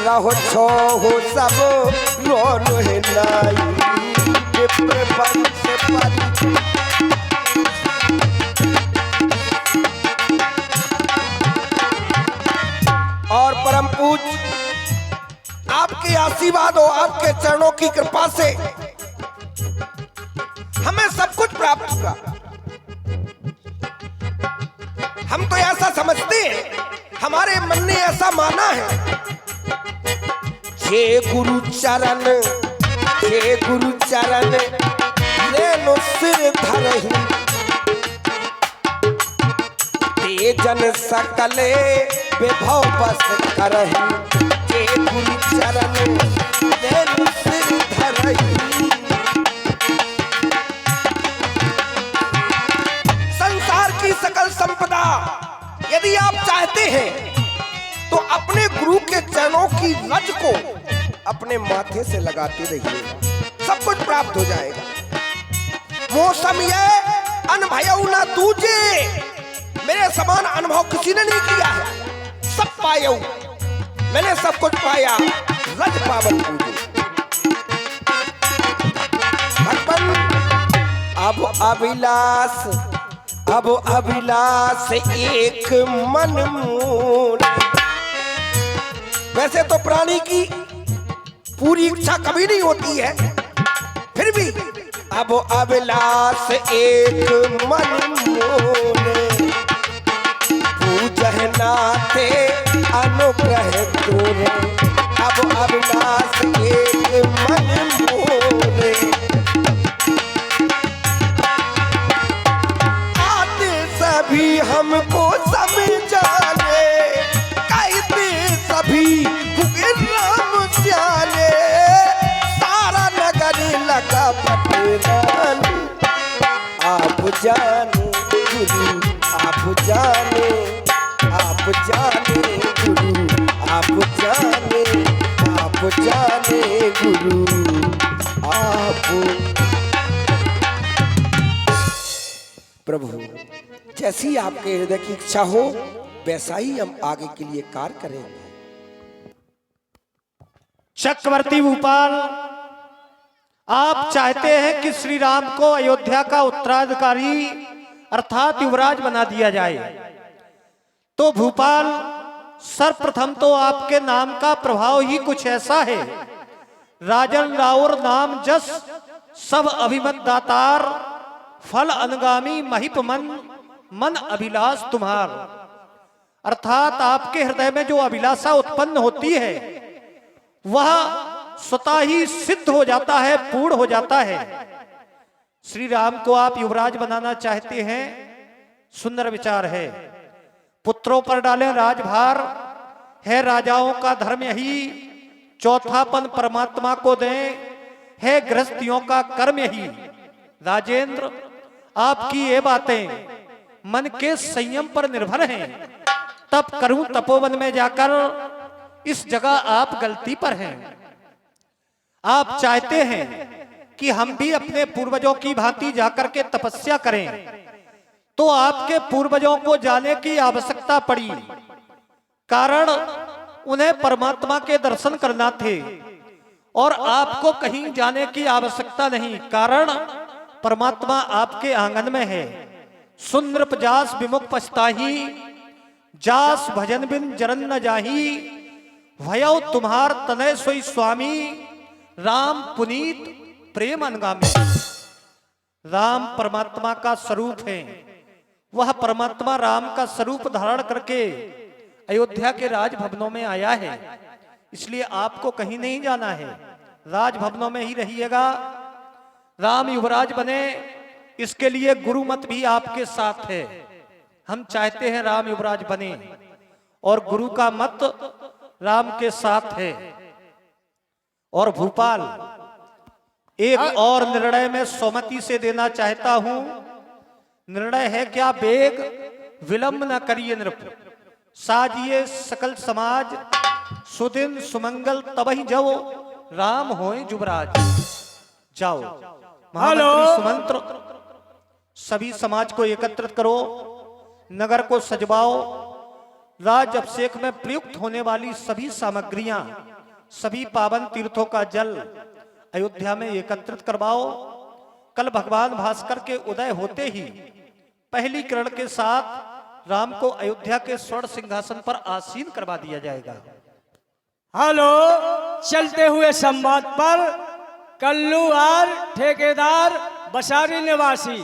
रहो छो हो सब रो लो नाई विप्र वंश परी। और परम पूज्य आपके आशीर्वाद हो, आपके चरणों की कृपा से हमें सब कुछ प्राप्त हुआ। हम तो ऐसा समझते हैं, हमारे मन ने ऐसा माना है, जे गुरु चरण रेणु सिर धरहि तेजन सकले विभव बस करहि। जे गुरु चरण रेणु सिर धरहि। संसार की सकल संपदा यदि आप चाहते हैं तो अपने गुरु के चरणों की रज को अपने माथे से लगाते रहिए, सब कुछ प्राप्त हो जाएगा। मौसम ये अनुभव न दूजे, मेरे समान अनुभव किसी ने नहीं किया है। सब पायो मैंने, सब कुछ पाया, रज पावन पूजे। भगवान अब अभिलाष एक मन मूल। वैसे तो प्राणी की पूरी इच्छा कभी नहीं होती है, फिर भी अब अभिलाष एक मन मूल। पूजह नाथे अनुग्रह तोरे, अब अभिलाष एक मन मूल। सभी हमको समझाने, कहते सभी राम श्याले, सारा नगर लगा पटरान। आप जाने गुरु आप जाने, आप जाने गुरु आप जाने गुरु आप। प्रभु जैसी आपके हृदय की इच्छा हो वैसा ही हम आगे के लिए कार्य करेंगे। चक्रवर्ती भूपाल, आप चाहते हैं कि श्री राम को अयोध्या का उत्तराधिकारी अर्थात युवराज बना दिया जाए, तो भूपाल सर्वप्रथम तो आपके नाम का प्रभाव ही कुछ ऐसा है। राजन राउर नाम जस सब अभिमत दातार, फल अनुगामी महिप मन अभिलाष तुम्हार। अर्थात आपके हृदय में जो अभिलाषा उत्पन्न होती है वह स्वतः ही सिद्ध हो जाता है, पूर्ण हो जाता है। श्री राम को आप युवराज बनाना चाहते हैं, सुंदर विचार है। पुत्रों पर डालें राजभार, है राजाओं का धर्म यही। चौथापन परमात्मा को दें, है गृहस्थियों का कर्म यही। राजेंद्र, आपकी ये बातें मन के संयम पर निर्भर हैं। तप करूं तपोवन में जाकर, इस जगह आप गलती पर हैं। आप चाहते हैं कि हम भी अपने पूर्वजों की भांति जाकर के तपस्या करें, तो आपके पूर्वजों को जाने की आवश्यकता पड़ी। कारण उन्हें परमात्मा के दर्शन करना थे और आपको कहीं जाने की आवश्यकता नहीं, कारण परमात्मा आपके आंगन में है। सुंदर जास विमुख पछताही, जास भजन बिन जरन न जाही। भयौ तुम्हार तनय सोई स्वामी, राम पुनीत प्रेम अनुगामी। राम परमात्मा का स्वरूप है, वह परमात्मा राम का स्वरूप धारण करके अयोध्या के राजभवनों में आया है। इसलिए आपको कहीं नहीं जाना है, राजभवनों में ही रहिएगा। राम युवराज बने, इसके लिए गुरु मत भी आपके साथ है। हम चाहते हैं राम युवराज बने और गुरु का मत राम के साथ है। और भूपाल, एक और निर्णय मैं सहमति से देना चाहता हूं। निर्णय है क्या? बेग विलंब न करिए नृप, साजिए सकल समाज। सुदिन सुमंगल तबहि जव, राम होए जुबराज। जाओ महामंत्री सुमंत्र, सभी समाज को एकत्रित करो, नगर को सजवाओ। राज अभिषेक में प्रयुक्त होने वाली सभी सामग्रियां सभी पावन तीर्थों का जल अयोध्या में एकत्रित करवाओ। कल भगवान भास्कर के उदय होते ही पहली किरण के साथ राम को अयोध्या के स्वर्ण सिंहासन पर आसीन करवा दिया जाएगा। हेलो, चलते हुए संवाद पर कल्लूआर ठेकेदार बसारी निवासी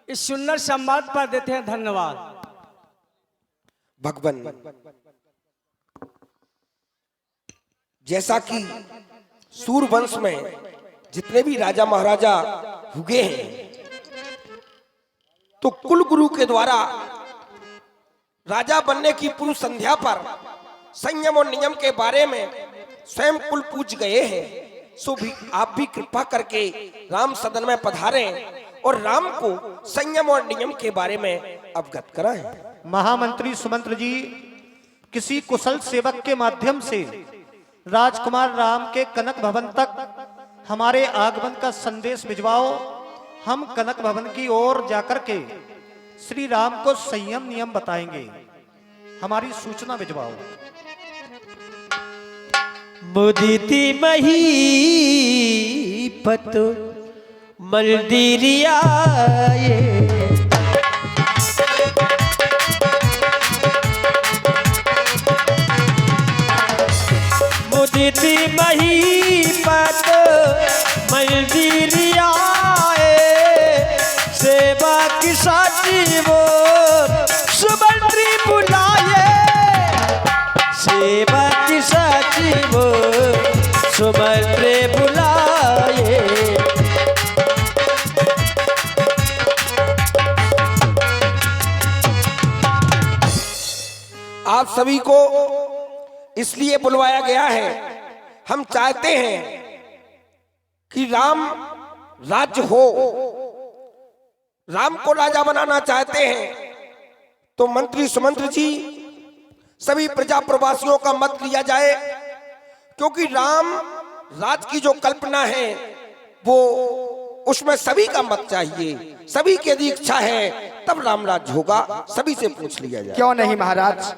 इस सुंदर संवाद पर देते हैं धन्यवाद। भगवान, जैसा कि सूरवंश में जितने भी राजा महाराजा हुए हैं, तो कुल गुरु के द्वारा राजा बनने की पूर्व संध्या पर संयम और नियम के बारे में स्वयं कुल पूछ गए हैं। सो भी आप भी कृपा करके राम सदन में पधारें और राम को संयम और नियम के बारे में अवगत कराएं। महामंत्री सुमंत्र जी, किसी कुशल सेवक के माध्यम से राजकुमार राम के कनक भवन तक हमारे आगमन का संदेश भिजवाओ। हम कनक भवन की ओर जाकर के श्री राम को संयम नियम बताएंगे। हमारी सूचना भिजवाओ। मुदिति मही पत मलदीरियाए, मुदिति मही पत मलदीरियाए, सेवा की साची वो सुमंत्री बुलाए, सेवा की साची वो सुमंत्री बुलाए। आप सभी को इसलिए बुलवाया गया है, हम चाहते हैं कि राम राज्य हो, राम को राजा बनाना चाहते हैं। तो मंत्री सुमंत्र जी, सभी प्रजा प्रवासियों का मत लिया जाए, क्योंकि राम राज की जो कल्पना है वो उसमें सभी का मत चाहिए। सभी की यदि इच्छा है तब राम राज्य होगा। सभी से पूछ लिया जाए। क्यों नहीं महाराज।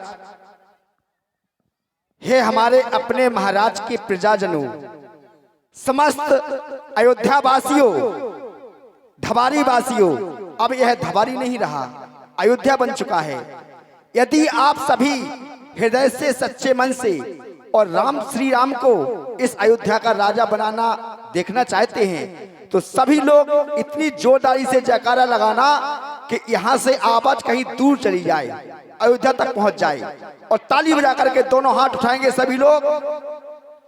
हे हमारे अपने महाराज के प्रजाजनों, समस्त अयोध्या वासियों, धवारी वासियों, अब यह धवारी नहीं रहा, अयोध्या बन चुका है। यदि आप सभी हृदय से सच्चे मन से और राम श्री राम को इस अयोध्या का राजा बनाना देखना चाहते हैं, तो सभी लोग इतनी जोरदारी से जयकारा लगाना कि यहाँ से आवाज कहीं दूर चली जाए, अयोध्या तक पहुंच जाए, और ताली बजा करके दोनों हाथ उठाएंगे सभी लोग।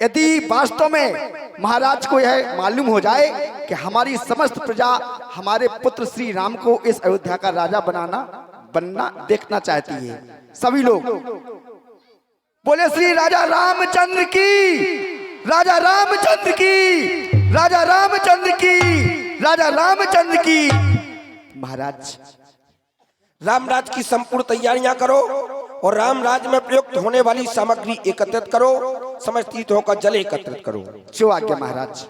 यदि वास्तव में महाराज को यह मालूम हो जाए कि हमारी समस्त प्रजा हमारे पुत्र श्री राम को इस अयोध्या का राजा बनना देखना चाहती है, सभी लोग बोले श्री राजा रामचंद्र की, राजा रामचंद्र की, राजा रामचंद्र की, राजा रामचंद्र की। महाराज, रामराज की संपूर्ण तैयारियां करो और रामराज में प्रयुक्त होने वाली सामग्री एकत्रित करो, समस्त तीर्थों का जल एकत्रित करो। जो आज्ञा महाराज।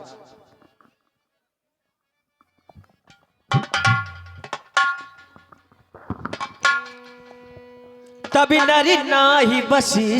तभी नरी नाही बसी